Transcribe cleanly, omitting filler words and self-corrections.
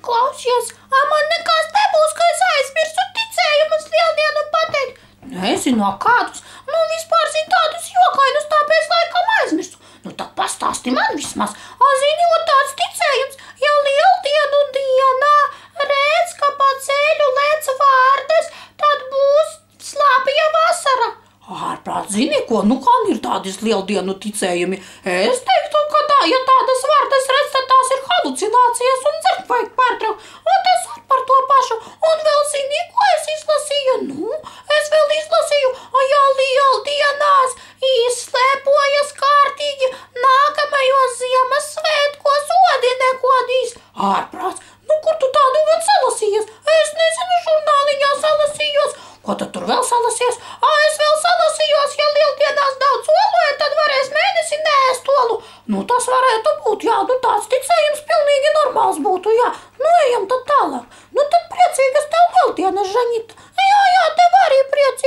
Klausies, man nekas nebūs, ka es aizmirsu ticējumus lieldienu pateikt. Nezinu, kādus, vispār zinu tādus jokainus, tāpēc laikam aizmirsu. Tad pastāsti man vismaz, zini, tāds ticējums, ja lieldienu dienā redz, ka pa ceļu lec vārdas, tad būs slāpja vasara. Ārprāt, zini ko, gan ir tādas lieldienu ticējumi. Es teiktu, ka tā, ja tādas vārdas redz, tad tās ir halucinācijas un dzert vajag pārtraukt. Un tas var par to pašu. Un vēl zini, ko es izlasīju? Es vēl izlasīju, ja lieldienās izslēpojas kārtīgi nākamajos Ziemassvētkos odi nekodīs. Ārprāt, kur tu tādu vēl salasījies? Es nezinu, žurnāliņā salasījos. Ko tu tur vēl salasies? Es vēl salasījos, ja lieldienās daudz oloja, tad varēs mēnesi neēst olu. Tas varētu būt, jā, tāds ticējums pilnīgi normāls būtu, jā. Ejam tad tālāk. Tad priecīgas tev lieldienas, Žaņita. Jā, tev arī priecīgas.